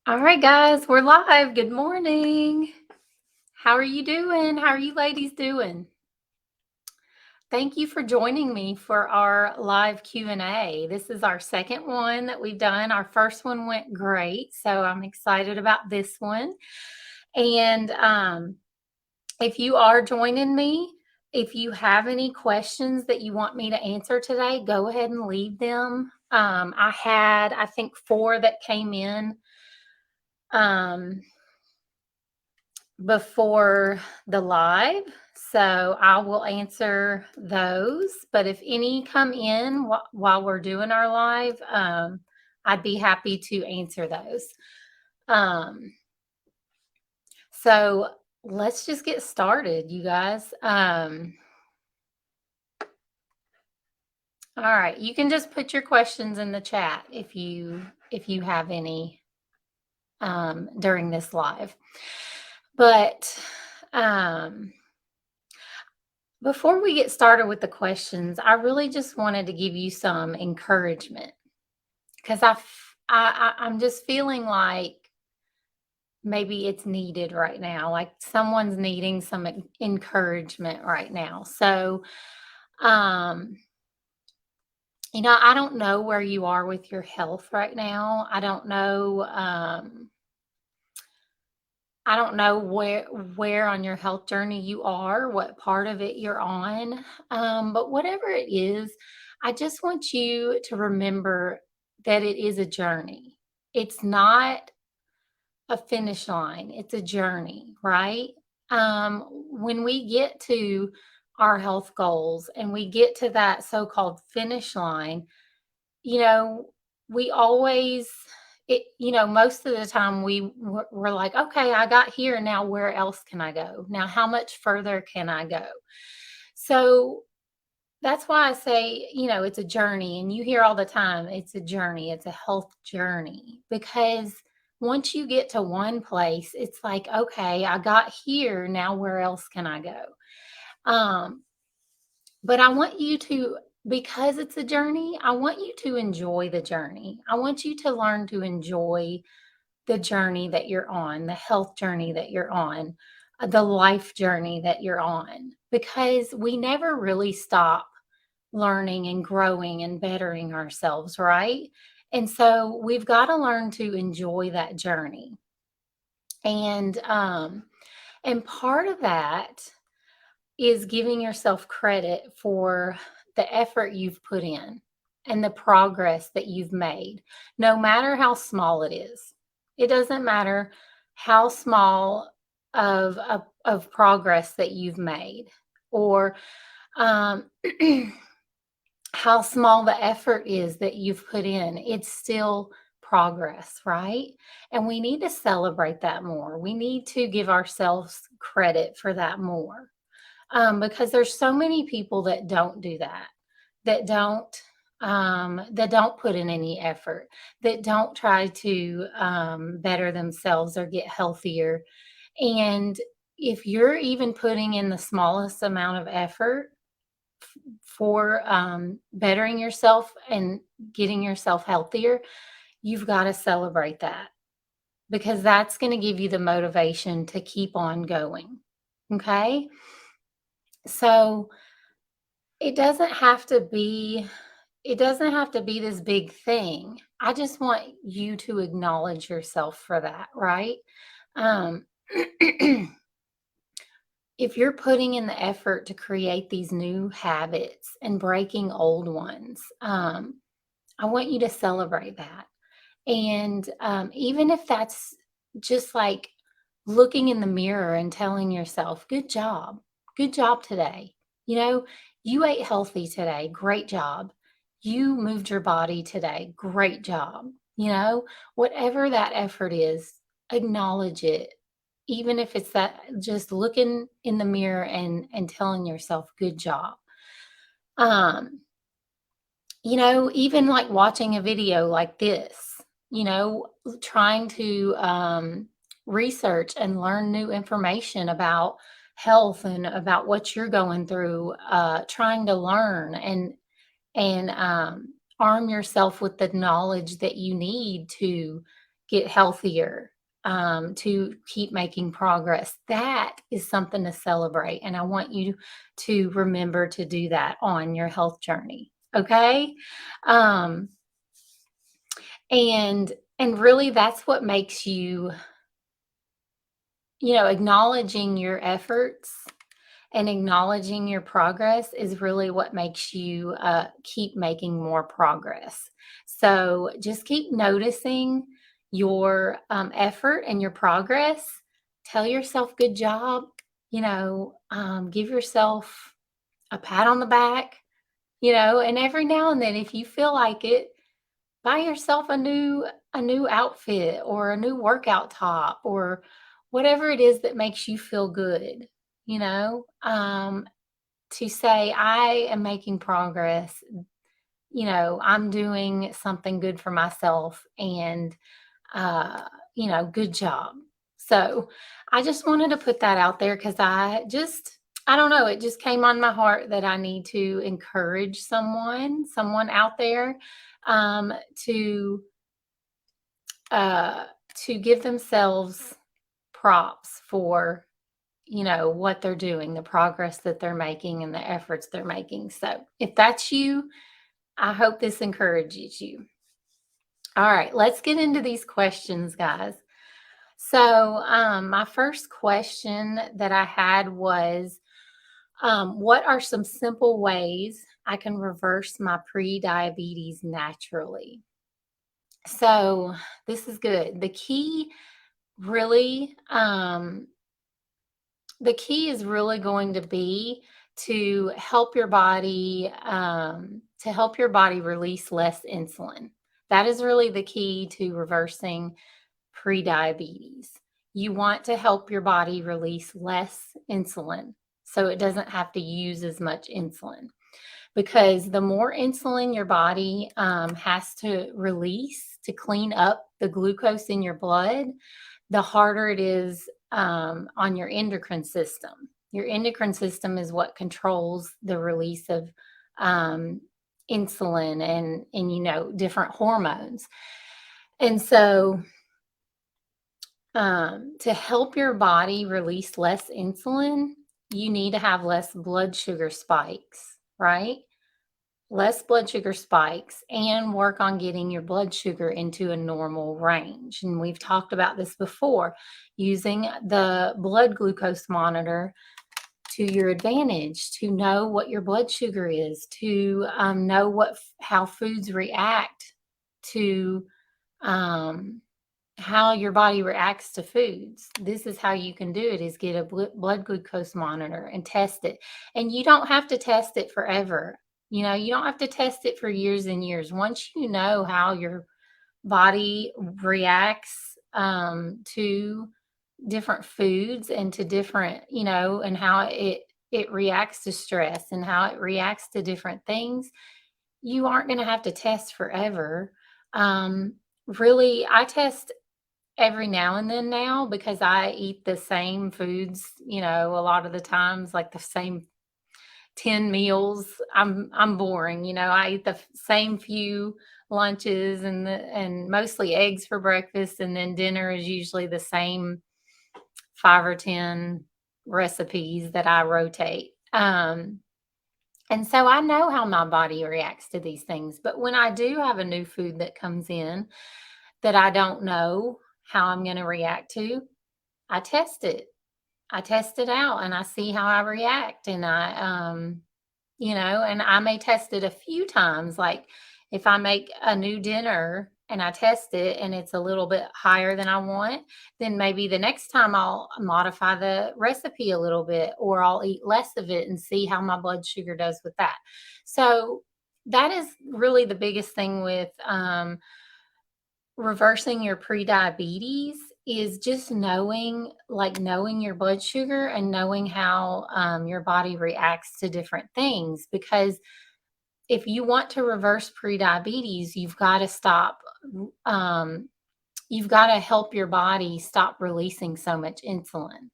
All right, guys, we're live. Good morning. How are you doing? How are you ladies doing? Thank you for joining me for our live Q&A. This is our second one that we've done. Our first one went great, so I'm excited about this one. And if you are joining me, if you have any questions that you want me to answer today, go ahead and leave them. I had, I think, 4 that came in. Before the live. So I will answer those. But if any come in while we're doing our live, I'd be happy to answer those. So let's just get started, you guys. All right, you can just put your questions in the chat if you have any during this live. But before we get started with the questions, I really just wanted to give you some encouragement because I'm just feeling like maybe it's needed right now. Like someone's needing some encouragement right now. So, um, I don't know where you are with your health right now. I don't know where on your health journey you are, what part of it you're on. But whatever it is, I just want you to remember that it is a journey. It's not a finish line. It's a journey, right? When we get to our health goals and we get to that so-called finish line, you know, we always most of the time we're like, okay, I got here. Now where else can I go? Now, how much further can I go? So that's why I say, it's a journey. And you hear all the time, it's a journey. It's a health journey because once you get to one place, it's like, okay, I got here. Now where else can I go? Um, but I want you to, because it's a journey, I want you to enjoy the journey. I want you to learn to enjoy the journey that you're on, the health journey that you're on, the life journey that you're on, because we never really stop learning and growing and bettering ourselves, right? And so we've got to learn to enjoy that journey. And part of that is giving yourself credit for the effort you've put in and the progress that you've made, no matter how small it is. It doesn't matter how small of progress that you've made, or um, how small the effort is that you've put in. It's still progress, right? And we need to celebrate that more. We need to give ourselves credit for that more, because there's so many people that don't do that, that don't put in any effort, that don't try to better themselves or get healthier. And if you're even putting in the smallest amount of effort for bettering yourself and getting yourself healthier, you've got to celebrate that, because that's going to give you the motivation to keep on going. Okay. So it doesn't have to be this big thing. I just want you to acknowledge yourself for that, right? Um, if you're putting in the effort to create these new habits and breaking old ones, I want you to celebrate that. And even if that's just like looking in the mirror and telling yourself, good job today. You know, you ate healthy today. Great job. You moved your body today. Great job. Whatever that effort is, acknowledge it. Even if it's that just looking in the mirror and telling yourself, good job. Um, even like watching a video like this, trying to research and learn new information about health and about what you're going through, trying to learn and arm yourself with the knowledge that you need to get healthier, to keep making progress. That is something to celebrate. And I want you to remember to do that on your health journey. Okay. Um, and and really that's what makes you, acknowledging your efforts and acknowledging your progress is really what makes you keep making more progress. So just keep noticing your effort and your progress. Tell yourself, good job. Give yourself a pat on the back, and every now and then, if you feel like it, buy yourself a new outfit or a new workout top or whatever it is that makes you feel good, you know? To say, I am making progress, I'm doing something good for myself and, uh, good job. So I just wanted to put that out there because I don't know, it just came on my heart that I need to encourage someone out there, um, to, uh, to give themselves props for what they're doing, the progress that they're making, and the efforts they're making. So, if that's you, I hope this encourages you. All right, let's get into these questions, guys. So, my first question that I had was, what are some simple ways I can reverse my pre-diabetes naturally? So, this is good. Really, um, the key is really going to be to help your body release less insulin. That is really the key to reversing prediabetes. You want to help your body release less insulin so it doesn't have to use as much insulin, because the more insulin your body has to release to clean up the glucose in your blood, the harder it is on your endocrine system. Your endocrine system is what controls the release of um, insulin and different hormones. And so, to help your body release less insulin, you need to have less blood sugar spikes, right? Less blood sugar spikes and work on getting your blood sugar into a normal range. And we've talked about this before, using the blood glucose monitor to your advantage, to know what your blood sugar is, to know how foods react to um, how your body reacts to foods. This is how you can do it, is get a blood glucose monitor and test it. And you don't have to test it forever. You don't have to test it for years and years. Once you know how your body reacts to different foods and to different, and how it reacts to stress and how it reacts to different things, you aren't going to have to test forever. Really, I test every now and then now because I eat the same foods, a lot of the times, like the same 10 meals. I'm boring, I eat the same few lunches and mostly eggs for breakfast, and then dinner is usually the same 5 or 10 recipes that I rotate. And so I know how my body reacts to these things, but when I do have a new food that comes in that I don't know how I'm going to react to, I test it. I test it out and I see how I react. And and I may test it a few times. Like if I make a new dinner and I test it and it's a little bit higher than I want, then maybe the next time I'll modify the recipe a little bit, or I'll eat less of it and see how my blood sugar does with that. So that is really the biggest thing with reversing your pre-diabetes, is just knowing your blood sugar and knowing how your body reacts to different things. Because if you want to reverse pre-diabetes, um, you've got to help your body stop releasing so much insulin,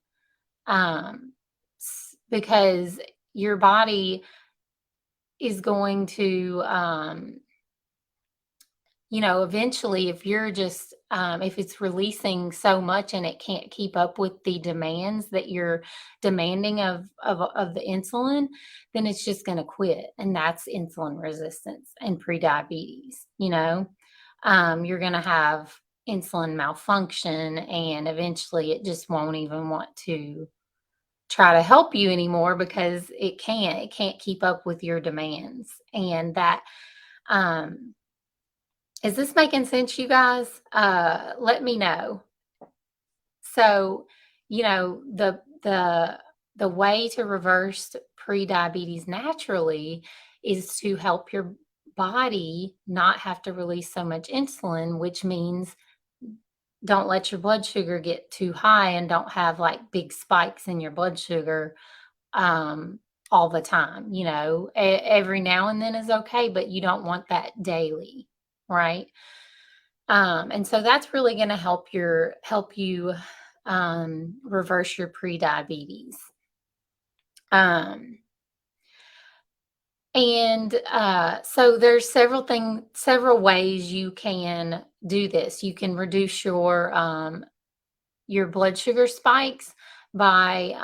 because your body is going to eventually, if you're just if it's releasing so much and it can't keep up with the demands that you're demanding of the insulin, then it's just going to quit, and that's insulin resistance and prediabetes. You're going to have insulin malfunction, and eventually it just won't even want to try to help you anymore because it can't keep up with your demands. And that um is this making sense, you guys? Let me know. So, the way to reverse prediabetes naturally is to help your body not have to release so much insulin, which means don't let your blood sugar get too high and don't have like big spikes in your blood sugar um, all the time. Every now and then is okay, but you don't want that daily, right? And so that's really going to help you reverse your prediabetes. Um, and so there's several ways you can do this. You can reduce your blood sugar spikes by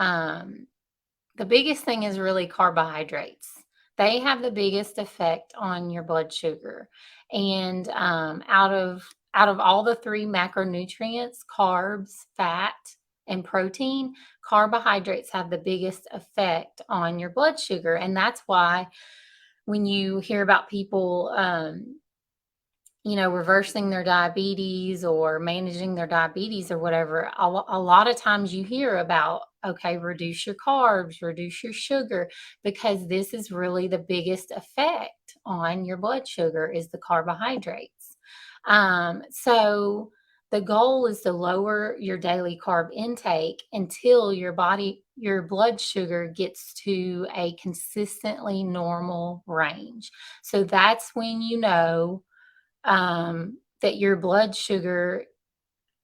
the biggest thing is really carbohydrates. They have the biggest effect on your blood sugar. And out of all the three macronutrients, carbs, fat, and protein, carbohydrates have the biggest effect on your blood sugar. And that's why when you hear about people reversing their diabetes or managing their diabetes or whatever, a lot of times you hear about, okay, reduce your carbs, reduce your sugar, because this is really the biggest effect on your blood sugar is the carbohydrates. So the goal is to lower your daily carb intake until your blood sugar gets to a consistently normal range. So that's when that your blood sugar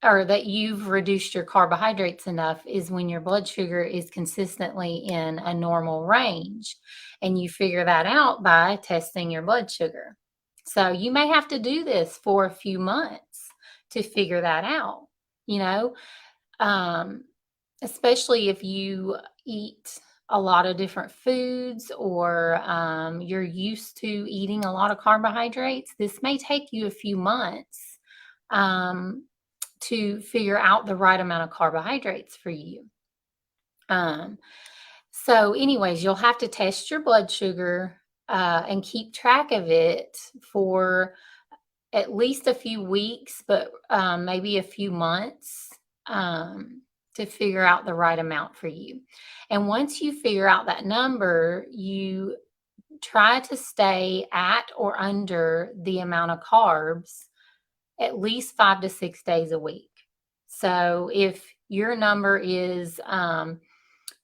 or that you've reduced your carbohydrates enough is when your blood sugar is consistently in a normal range. And you figure that out by testing your blood sugar. So you may have to do this for a few months to figure that out, you know, um, especially if you eat a lot of different foods or you're used to eating a lot of carbohydrates. This may take you a few months um, to figure out the right amount of carbohydrates for you. Um, anyways, you'll have to test your blood sugar and keep track of it for at least a few weeks, but maybe a few months to figure out the right amount for you. And once you figure out that number, you try to stay at or under the amount of carbs at least 5 to 6 days a week. So if your number is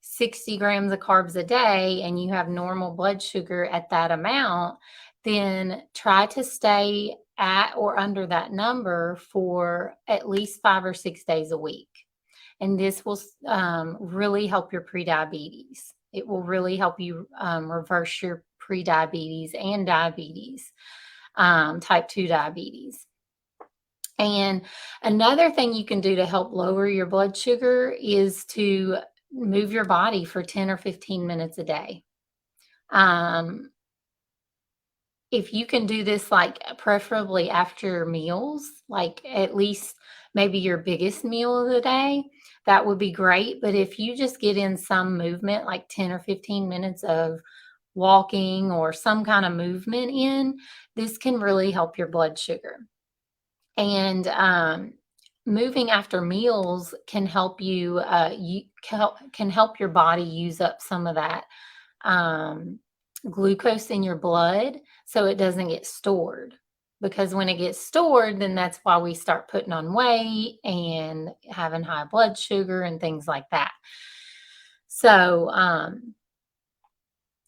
60 grams of carbs a day and you have normal blood sugar at that amount, then try to stay at or under that number for at least 5 or 6 days a week. And this will really help your prediabetes. It will really help you reverse your prediabetes and diabetes, type 2 diabetes. And another thing you can do to help lower your blood sugar is to move your body for 10 or 15 minutes a day. Um, if you can do this, like preferably after meals, like at least maybe your biggest meal of the day, that would be great. But if you just get in some movement, like 10 or 15 minutes of walking or some kind of movement this can really help your blood sugar. And moving after meals can help can help your body use up some of that glucose in your blood so it doesn't get stored. Because when it gets stored, then that's why we start putting on weight and having high blood sugar and things like that. So,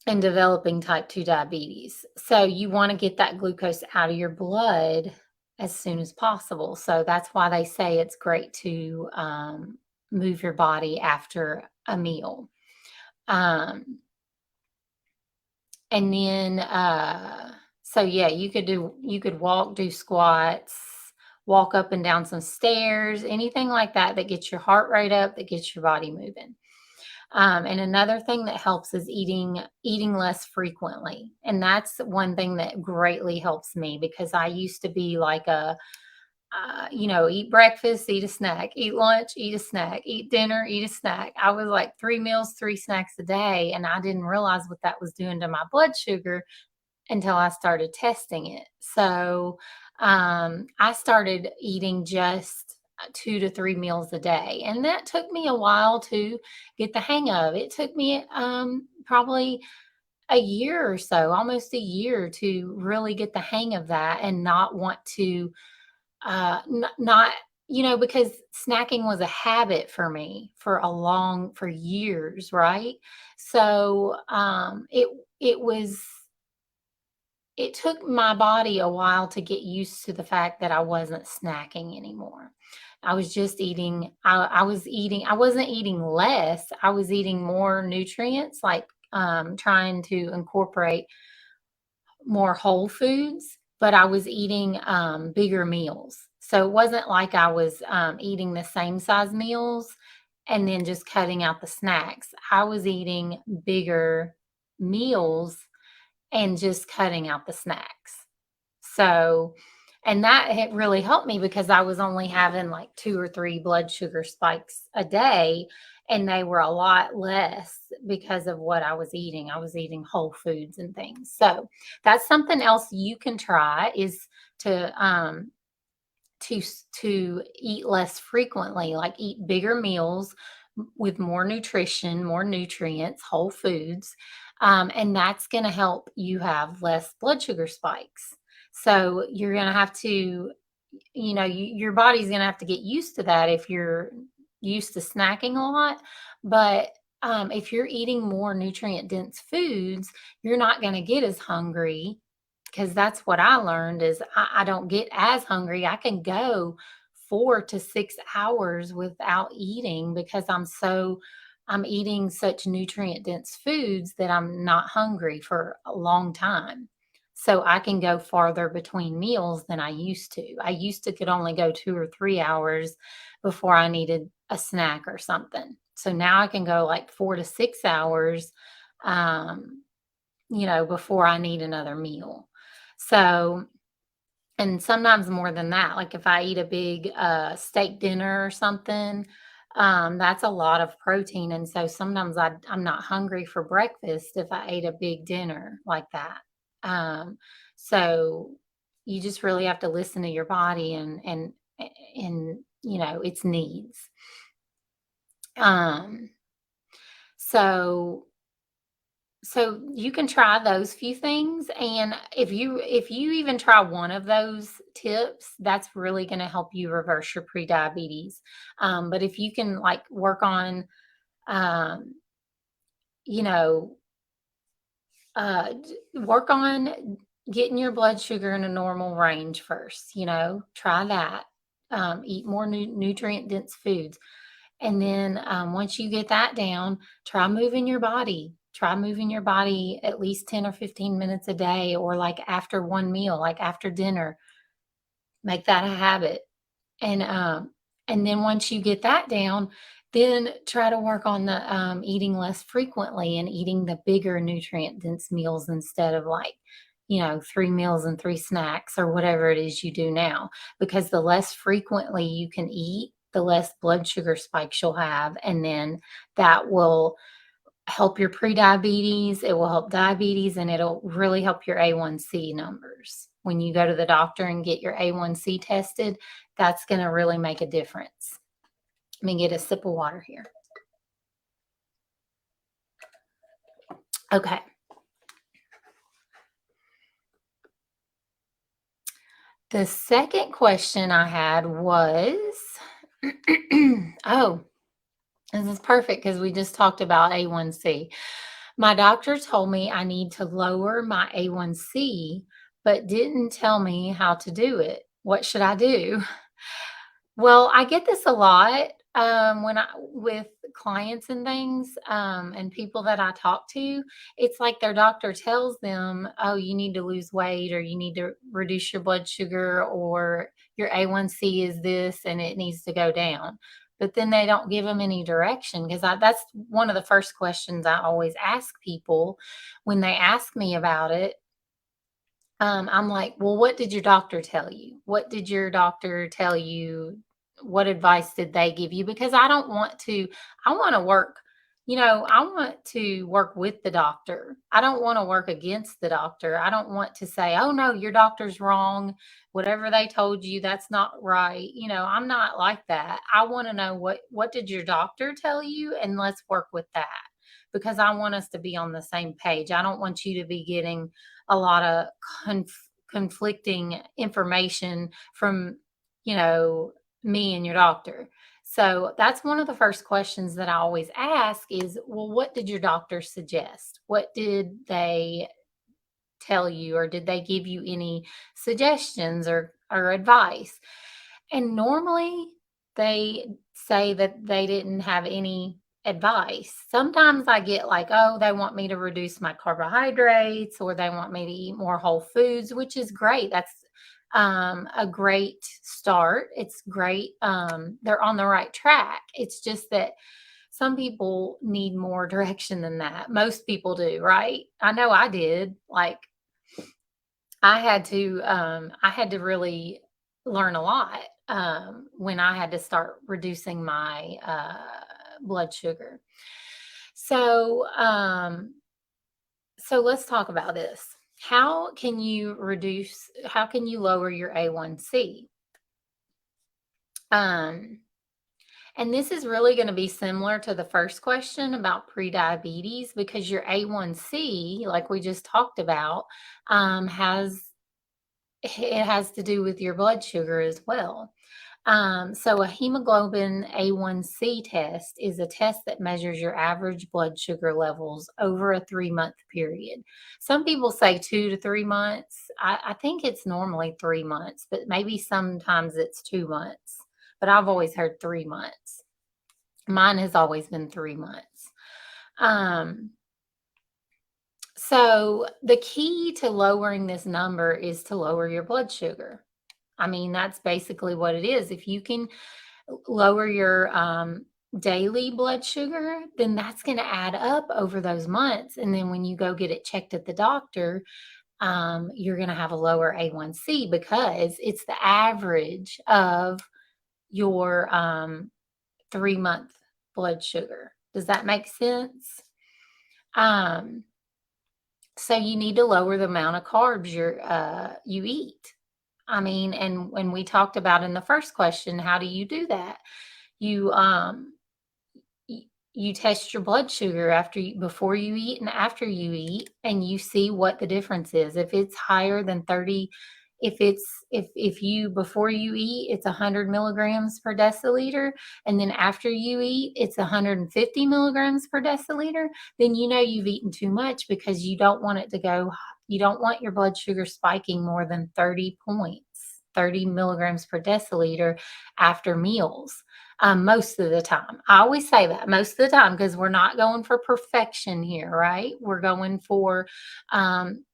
and developing type 2 diabetes. So you want to get that glucose out of your blood as soon as possible. So that's why they say it's great to move your body after a meal. And then, so yeah, you could walk, do squats, walk up and down some stairs, anything like that that gets your heart rate up, that gets your body moving. And another thing that helps is eating less frequently. And that's one thing that greatly helps me because I used to be like eat breakfast, eat a snack, eat lunch, eat a snack, eat dinner, eat a snack. I was like 3 meals, 3 snacks a day. And I didn't realize what that was doing to my blood sugar until I started testing it. So I started eating just 2 to 3 meals a day. And that took me a while to get the hang of. It took me probably a year or so, almost a year to really get the hang of that and not want to, not, because snacking was a habit for me for years, right? So it took my body a while to get used to the fact that I wasn't snacking anymore. I was just eating, I wasn't eating less. I was eating more nutrients, like trying to incorporate more whole foods, but I was eating bigger meals. So it wasn't like I was eating the same size meals and then just cutting out the snacks. I was eating bigger meals and just cutting out the snacks. So, and that had really helped me because I was only having like 2 or 3 blood sugar spikes a day, and they were a lot less because of what I was eating. I was eating whole foods and things. So that's something else you can try is to to eat less frequently, like eat bigger meals with more nutrition, more nutrients, whole foods, and that's going to help you have less blood sugar spikes. So you're going to have to, your body's going to have to get used to that if you're used to snacking a lot. But if you're eating more nutrient dense foods, you're not going to get as hungry because that's what I learned is I don't get as hungry. I can go 4 to 6 hours without eating because I'm eating such nutrient dense foods that I'm not hungry for a long time. So I can go farther between meals than I used to. I used to could only go 2 or 3 hours before I needed a snack or something. So now I can go like 4 to 6 hours, um, before I need another meal. So, and sometimes more than that, like if I eat a big steak dinner or something, that's a lot of protein. And so sometimes I'm not hungry for breakfast if I ate a big dinner like that. Um, so you just really have to listen to your body and its needs. Um, so So you can try those few things, and if you even try one of those tips, that's really going to help you reverse your prediabetes. But if you can like um, you know, work on getting your blood sugar in a normal range first. Try that. Eat more nutrient dense foods. And then once you get that down, try moving your body. Try moving your body at least 10 or 15 minutes a day, or like after one meal, like after dinner. Make that a habit. And then once you get that down, then try to work on the eating less frequently and eating the bigger nutrient dense meals instead of like 3 meals and 3 snacks or whatever it is you do now, because the less frequently you can eat, the less blood sugar spikes you'll have, and then that will help your prediabetes, it will help diabetes, and it'll really help your A1C numbers. When you go to the doctor and get your A1C tested, that's going to really make a difference. Let me get a sip of water here. Okay. The second question I had was, oh, this is perfect because we just talked about A1C. My doctor told me I need to lower my A1C, but didn't tell me how to do it. What should I do? Well, I get this a lot. When I with clients and things, and people that I talk to, it's like their doctor tells them, "Oh, you need to lose weight or you need to reduce your blood sugar or your A1C is this and it needs to go down." But then they don't give them any direction because that's one of the first questions I always ask people when they ask me about it. I'm like, "Well, what did your doctor tell you? What did your doctor tell you? What advice did they give you?" Because I wanna work, I want to work with the doctor. I don't wanna work against the doctor. I don't want to say, "Oh, no, your doctor's wrong. Whatever they told you, that's not right." I'm not like that. I wanna know what did your doctor tell you, and let's work with that because I want us to be on the same page. I don't want you to be getting a lot of conflicting information from, you know, me and your doctor. So that's one of the first questions that I always ask is, well, what did your doctor suggest? What did they tell you, or did they give you any suggestions or advice? And normally they say that they didn't have any advice. Sometimes I get like, oh, they want me to reduce my carbohydrates or they want me to eat more whole foods, which is great. That's a great start. It's great. They're on the right track. It's just that some people need more direction than that. Most people do, right? I know I did. Like I had to really learn a lot, when I had to start reducing my, blood sugar. So, so let's talk about this. How can you lower your A1C? Um, and this is really gonna be similar to the first question about prediabetes because your A1C, like we just talked about, has it has to do with your blood sugar as well. So a hemoglobin A1C test is a test that measures your average blood sugar levels over a 3-month period. Some people say 2 to 3 months. I think it's normally 3 months, but maybe sometimes it's 2 months. But I've always heard 3 months. Mine has always been 3 months. Um, so the key to lowering this number is to lower your blood sugar. I mean, that's basically what it is. If you can lower your daily blood sugar, then that's going to add up over those months. And then when you go get it checked at the doctor, you're going to have a lower A1C because it's the average of your 3-month blood sugar. Does that make sense? Um, so you need to lower the amount of carbs you eat. I mean, and when we talked about in the first question, how do you do that? You you test your blood sugar before you eat and after you eat, and you see what the difference is. If it's higher than 30, if you before you eat it's 100 milligrams per deciliter, and then after you eat it's 150 milligrams per deciliter, then you know you've eaten too much because you don't want your blood sugar spiking more than 30 points, 30 milligrams per deciliter after meals. Most of the time. I always say that most of the time because we're not going for perfection here, right? We're going for um,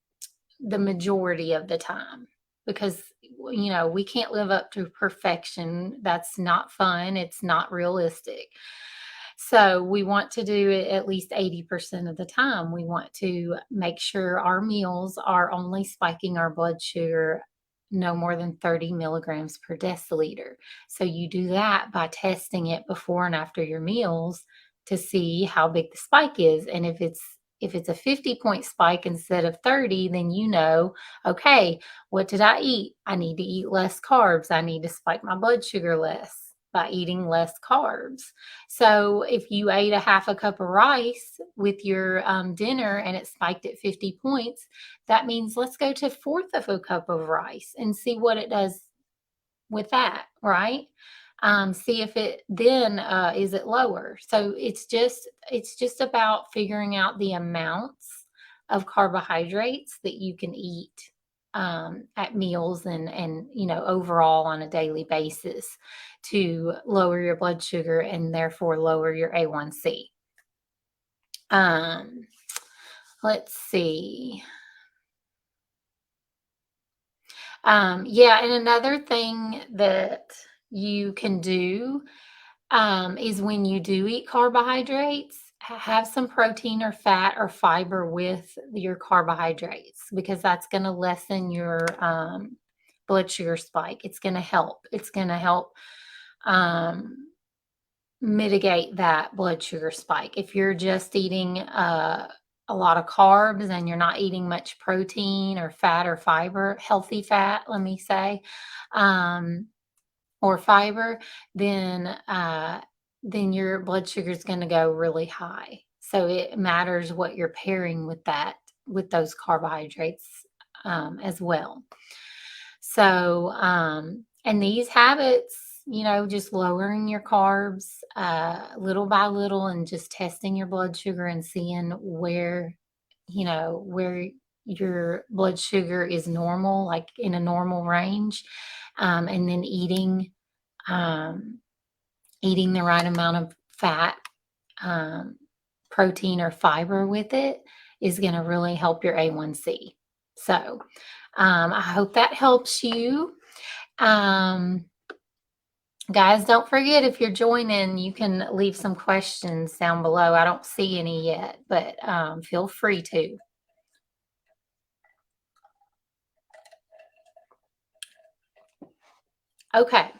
the majority of the time because, we can't live up to perfection. That's not fun. It's not realistic. So we want to do it at least 80% of the time. We want to make sure our meals are only spiking our blood sugar no more than 30 milligrams per deciliter. So you do that by testing it before and after your meals to see how big the spike is. And if it's a 50-point spike instead of 30, then okay, what did I eat? I need to eat less carbs. I need to spike my blood sugar less by eating less carbs. So if you ate a half a cup of rice with your dinner and it spiked at 50 points, that means let's go to a fourth of a cup of rice and see what it does with that, right? See if it then is it lower. So it's just about figuring out the amounts of carbohydrates that you can eat at meals and overall on a daily basis to lower your blood sugar and therefore lower your A1C. Um, let's see. Yeah, and another thing that you can do is when you do eat carbohydrates, have some protein or fat or fiber with your carbohydrates because that's going to lessen your blood sugar spike. It's going to help. It's going to help um, mitigate that blood sugar spike. If you're just eating a lot of carbs and you're not eating much protein or fat or fiber, healthy fat, let me say, um, or fiber, then your blood sugar is going to go really high. So it matters what you're pairing with with those carbohydrates as well. So, and these habits, just lowering your carbs little by little and just testing your blood sugar and seeing where your blood sugar is normal, like in a normal range, and then um, eating the right amount of fat, um, protein, or fiber with it is going to really help your A1C. So, I hope that helps you. Um, guys, don't forget if you're joining, you can leave some questions down below. I don't see any yet, but feel free to. Okay.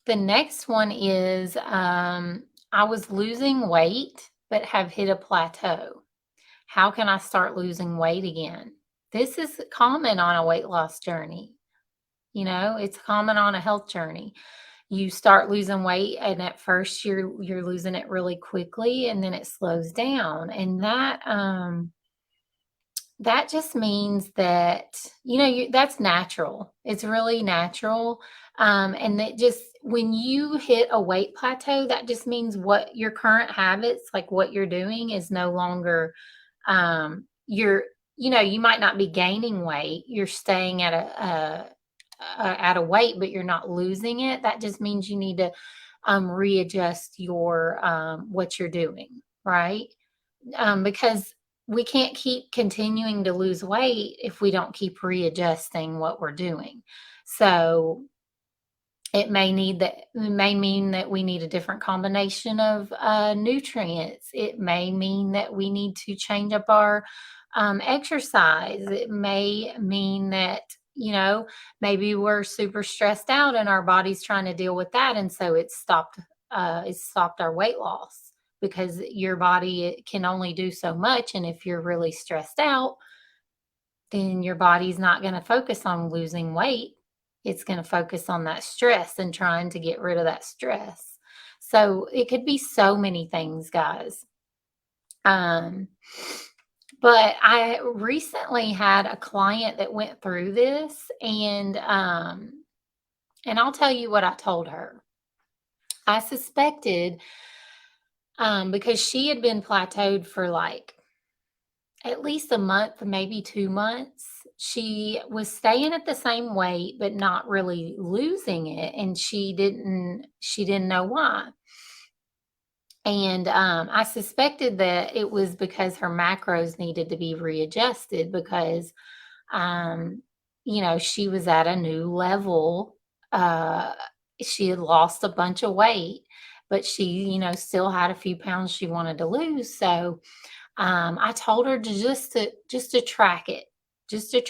The next one is I was losing weight, but have hit a plateau. How can I start losing weight again? This is common on a weight loss journey. It's common on a health journey. You start losing weight and at first you're losing it really quickly and then it slows down. And that just means that, that's natural. It's really natural. And that just when you hit a weight plateau, that just means what your current habits, like what you're doing, is no longer, you're, you might not be gaining weight. You're staying at at a weight, but you're not losing it. That just means you need to readjust your what you're doing, right? Because we can't keep continuing to lose weight if we don't keep readjusting what we're doing. So it may mean that we need a different combination of nutrients. It may mean that we need to change up our exercise. It may mean that maybe we're super stressed out and our body's trying to deal with that, and so it's stopped our weight loss because your body can only do so much, and if you're really stressed out, then your body's not going to focus on losing weight. It's going to focus on that stress and trying to get rid of that stress. So it could be so many things, guys. Um, but I recently had a client that went through this, and I'll tell you what I told her. I suspected, because she had been plateaued for like at least a month, maybe 2 months. She was staying at the same weight, but not really losing it, and she didn't know why. And I suspected that it was because her macros needed to be readjusted because, um, she was at a new level. Uh, she had lost a bunch of weight, but she, still had a few pounds she wanted to lose. So I told her to track it, just to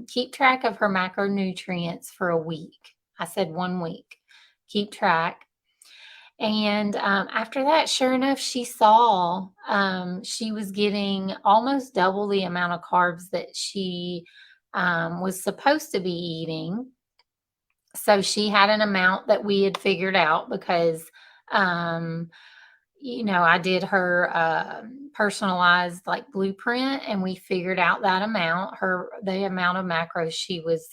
keep track of her macronutrients for a week. I said 1 week, keep track. And after that, sure enough, she saw she was getting almost double the amount of carbs that she was supposed to be eating. So she had an amount that we had figured out because um, I did her personalized like blueprint, and we figured out that amount, the amount of macros she was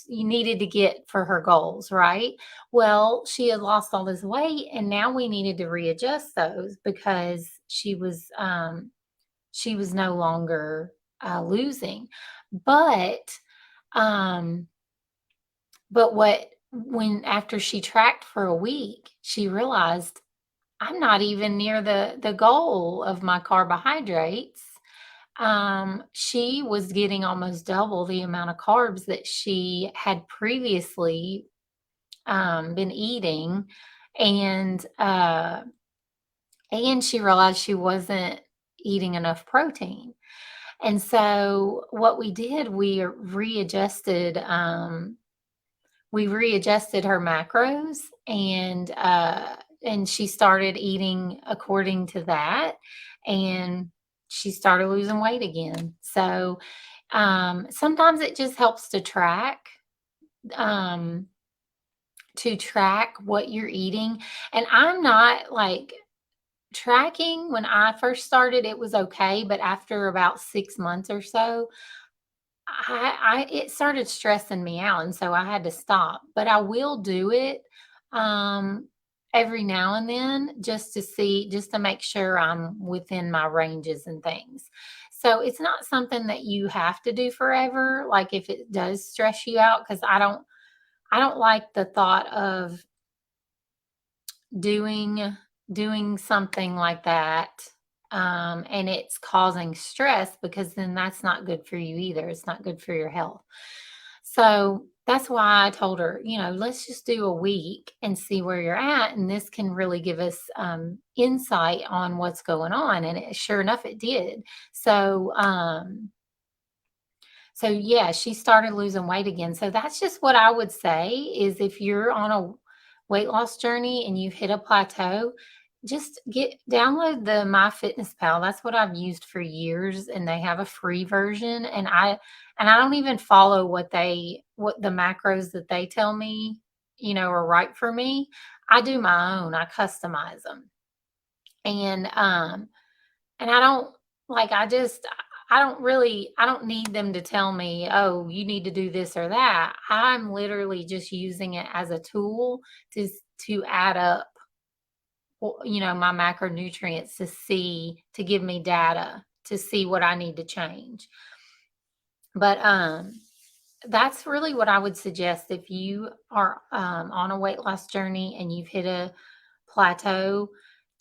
you needed to get for her goals, right? Well, she had lost all this weight, and now we needed to readjust those because she was no longer losing. But um, but what when after she tracked for a week, she realized I'm not even near the goal of my carbohydrates. She was getting almost double the amount of carbs that she had previously been eating, and she realized she wasn't eating enough protein. And so what we did, we readjusted her macros, and she started eating according to that, and she started losing weight again. So sometimes it just helps um, to track what you're eating. And I'm not like tracking. When I first started, it was okay, but after about 6 months or so, I it started stressing me out, and so I had to stop, but I will do it, um, every now and then just to make sure I'm within my ranges and things. So, it's not something that you have to do forever, like, if it does stress you out, because I don't like the thought of doing doing something like that, and it's causing stress, because then that's not good for you either. It's not good for your health. So that's why I told her, let's just do a week and see where you're at, and this can really give us insight on what's going on. And sure enough, it did. So yeah, she started losing weight again. So that's just what I would say is, if you're on a weight loss journey and you've hit a plateau, just download the MyFitnessPal. That's what I've used for years, and they have a free version, and I don't even follow what the macros that they tell me, are right for me. I do my own. I customize them. And I don't like, I don't need them to tell me, "Oh, you need to do this or that." I'm literally just using it as a tool to add up, my macronutrients, to give me data to see what I need to change. But that's really what I would suggest if you are on a weight loss journey and you've hit a plateau.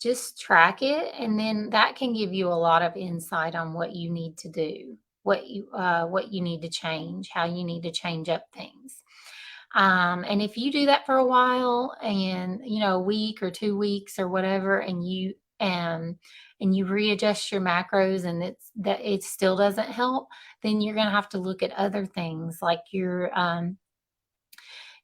Just track it, and then that can give you a lot of insight on what you need to do, what you need to change, how you need to change up things. And if you do that for a while, and a week or 2 weeks or whatever, and you readjust your macros, and it still doesn't help, then you're going to have to look at other things, like you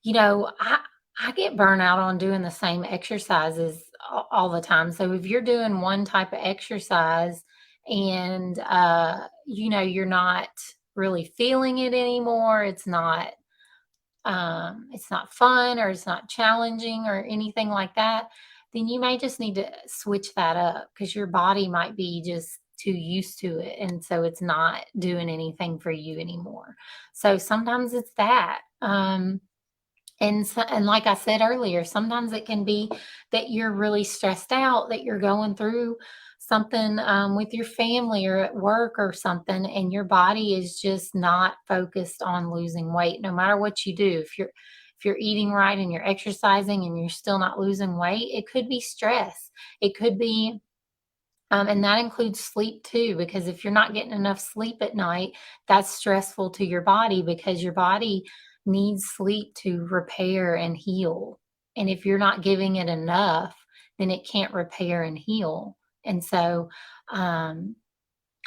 know, I I get burnout on doing the same exercises all the time. So if you're doing one type of exercise, and you're not really feeling it anymore, it's not fun, or it's not challenging or anything like that, then you may just need to switch that up, because your body might be just too used to it, and so it's not doing anything for you anymore. So sometimes it's that. And like I said earlier, sometimes it can be that you're really stressed out, that you're going through something with your family or at work or something, and your body is just not focused on losing weight. No matter what you do, if you're eating right and you're exercising and you're still not losing weight, it could be stress. It could be and that includes sleep too, because if you're not getting enough sleep at night, that's stressful to your body, because your body needs sleep to repair and heal. And if you're not giving it enough, then it can't repair and heal. And so, um,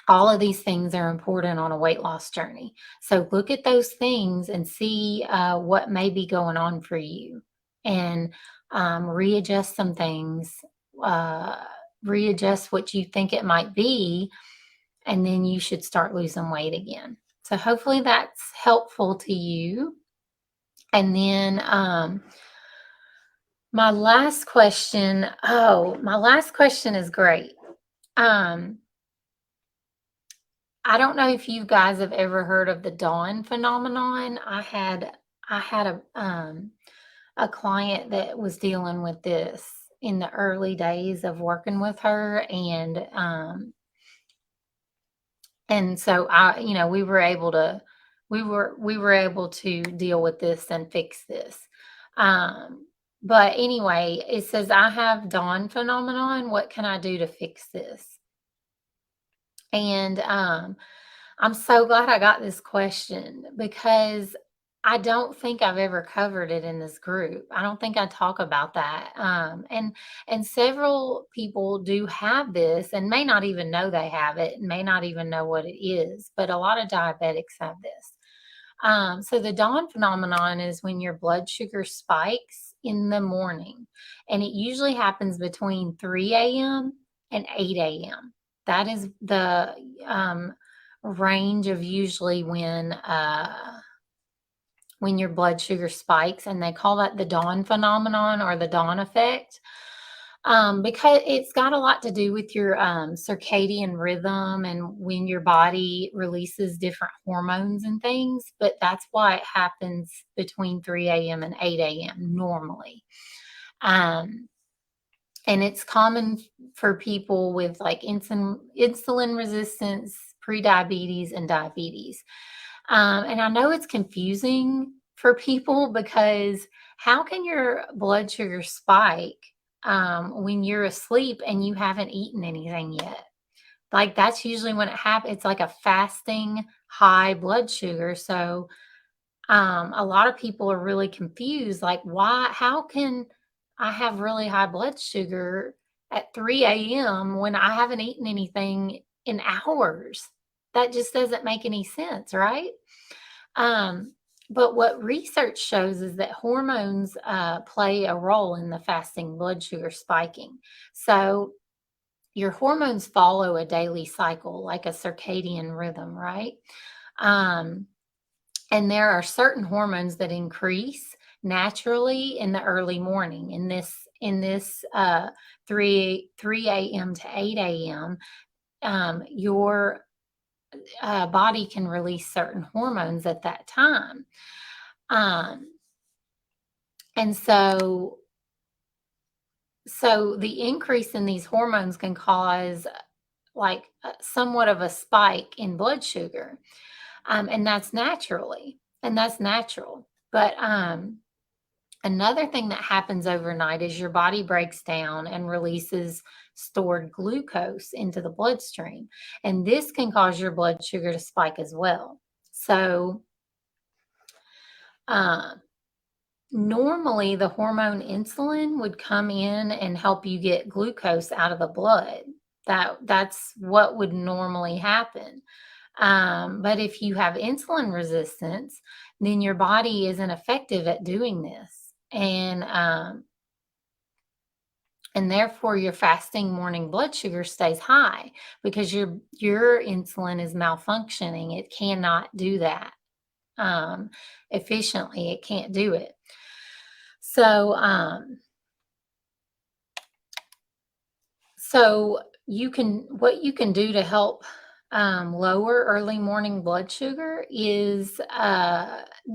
all of these things are important on a weight loss journey. So look at those things and see what may be going on for you, and readjust some things, uh, readjust what you think it might be, and then you should start losing weight again. So hopefully that's helpful to you. And then my last question is great. Um, I don't know if you guys have ever heard of the dawn phenomenon. I had a client that was dealing with this in the early days of working with her, and And so we were able to deal with this and fix this. Um, but anyway, it says I have dawn phenomenon. What can I do to fix this? And I'm so glad I got this question because I don't think I've ever covered it in this group. I don't think I talk about that. And several people do have this and may not even know they have it and may not even know what it is, but a lot of diabetics have this. So the dawn phenomenon is when your blood sugar spikes in the morning, and it usually happens between 3 a.m. and 8 a.m. That is the range of usually when your blood sugar spikes, and they call that the dawn phenomenon or the dawn effect. Because it's got a lot to do with your circadian rhythm and when your body releases different hormones and things. But that's why it happens between 3 a.m. and 8 a.m. normally. Um, and it's common for people with like insulin resistance, prediabetes, and diabetes. And I know it's confusing for people because how can your blood sugar spike when you're asleep and you haven't eaten anything yet? Like that's usually when it happens. It's like a fasting high blood sugar. So a lot of people are really confused. Like, why? How can I have really high blood sugar at 3 a.m. when I haven't eaten anything in hours? That just doesn't make any sense, right? Um, but what research shows is that hormones play a role in the fasting blood sugar spiking. So your hormones follow a daily cycle, like a circadian rhythm, right? Um, and there are certain hormones that increase naturally in the early morning. In this 3 a.m. to 8 a.m., your body can release certain hormones at that time. Um, and so the increase in these hormones can cause like somewhat of a spike in blood sugar. And that's natural. But another thing that happens overnight is your body breaks down and releases stored glucose into the bloodstream. And this can cause your blood sugar to spike as well. So, uh, normally, the hormone insulin would come in and help you get glucose out of the blood. That's what would normally happen. But if you have insulin resistance, then your body isn't effective at doing this, and therefore your fasting morning blood sugar stays high because your insulin is malfunctioning. It cannot do that efficiently. It can't do it. So, so what you can do to help lower early morning blood sugar is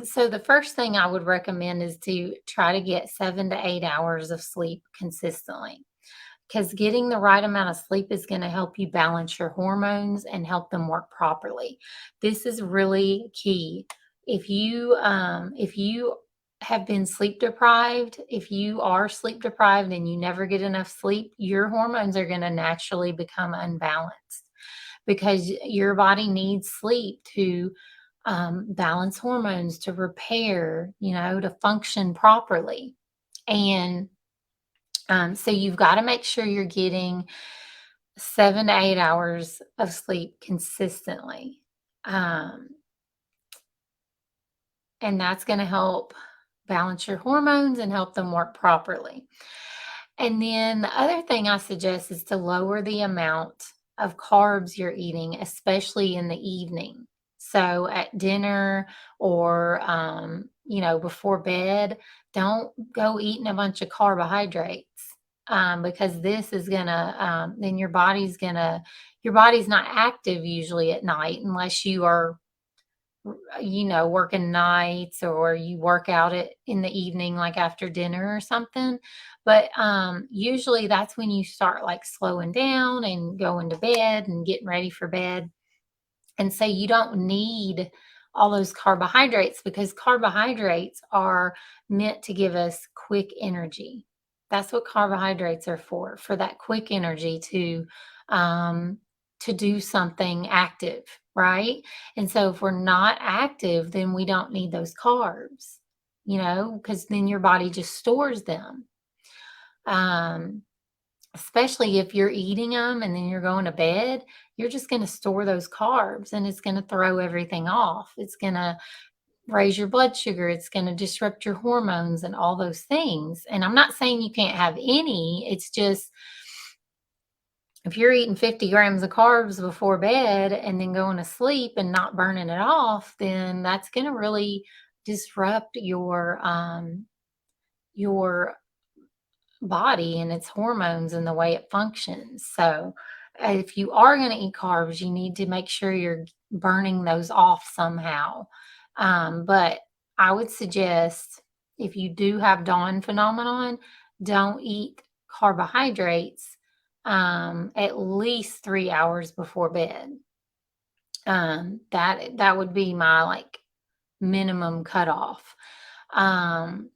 so the first thing I would recommend is to try to get 7 to 8 hours of sleep consistently, because getting the right amount of sleep is going to help you balance your hormones and help them work properly. This is really key. If you have been sleep deprived, if you are sleep deprived and you never get enough sleep, your hormones are going to naturally become unbalanced because your body needs sleep to balance hormones, to repair, to function properly. And so you've got to make sure you're getting 7 to 8 hours of sleep consistently. Um, and that's going to help balance your hormones and help them work properly. And then the other thing I suggest is to lower the amount of carbs you're eating, especially in the evening. So at dinner or, before bed, don't go eating a bunch of carbohydrates because this is then your body's not active usually at night unless you are working nights or you work out it in the evening, like after dinner or something. But usually that's when you start like slowing down and going to bed and getting ready for bed. And so you don't need all those carbohydrates because carbohydrates are meant to give us quick energy. That's what carbohydrates are for that quick energy um, to do something active, right? And so if we're not active, then we don't need those carbs, because then your body just stores them. Um, Especially if you're eating them and then you're going to bed, you're just going to store those carbs and it's going to throw everything off. It's going to raise your blood sugar. It's going to disrupt your hormones and all those things. And I'm not saying you can't have any. It's just if you're eating 50 grams of carbs before bed and then going to sleep and not burning it off, then that's going to really disrupt your body and its hormones and the way it functions. So, if you are going to eat carbs, you need to make sure you're burning those off somehow. But I would suggest if you do have dawn phenomenon, don't eat carbohydrates at least 3 hours before bed. That would be my like minimum cutoff. Um,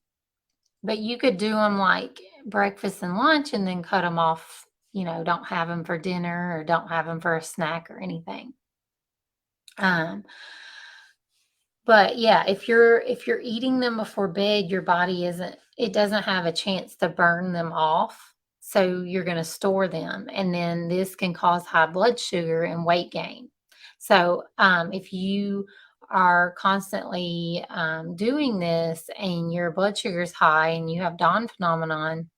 but you could do them like breakfast and lunch and then cut them off, don't have them for dinner or don't have them for a snack or anything. Um, but yeah, if you're eating them before bed, your body doesn't have a chance to burn them off. So you're going to store them. And then this can cause high blood sugar and weight gain. So if you are constantly doing this and your blood sugar is high and you have dawn phenomenon,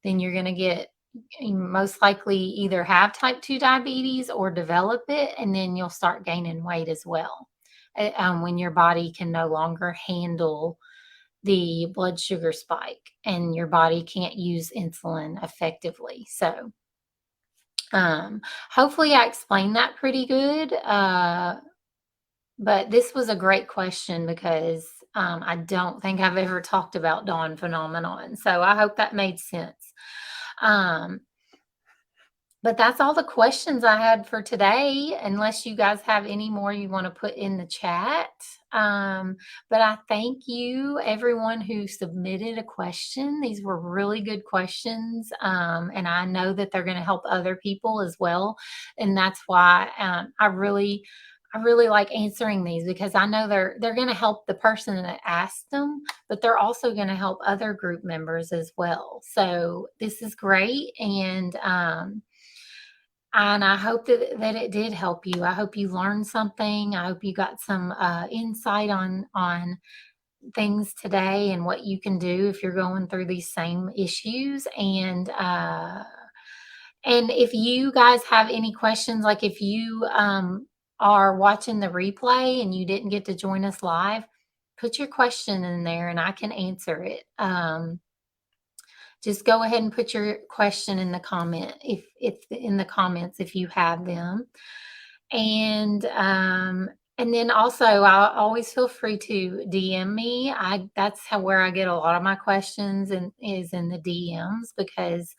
then you're going to most likely either have type 2 diabetes or develop it, and then you'll start gaining weight as well when your body can no longer handle the blood sugar spike and your body can't use insulin effectively. So, hopefully, I explained that pretty good. But this was a great question because I don't think I've ever talked about dawn phenomenon. So I hope that made sense. Um, but that's all the questions I had for today, unless you guys have any more you want to put in the chat. But I thank you, everyone who submitted a question. These were really good questions. And I know that they're going to help other people as well. And that's why I really like answering these because I know they're going to help the person that asked them, but they're also going to help other group members as well. So this is great, and I hope that it did help you. I hope you learned something. I hope you got some insight on things today and what you can do if you're going through these same issues. And if you guys have any questions, like if you are watching the replay and you didn't get to join us live, put your question in there and I can answer it. Just go ahead and put your question in the comment if in the comments if you have them. And then also I always feel free to DM me. That's where I get a lot of my questions and is in the DMs because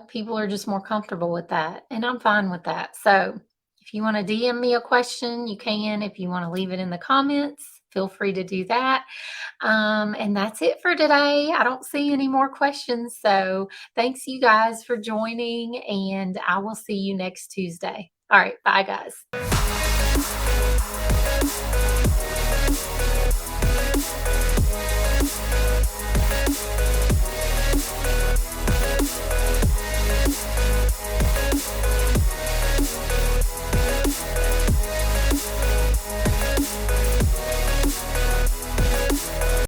people are just more comfortable with that and I'm fine with that. So if you want to DM me a question, you can. If you want to leave it in the comments, feel free to do that. And that's it for today. I don't see any more questions. So thanks you guys for joining and I will see you next Tuesday. All right. Bye guys.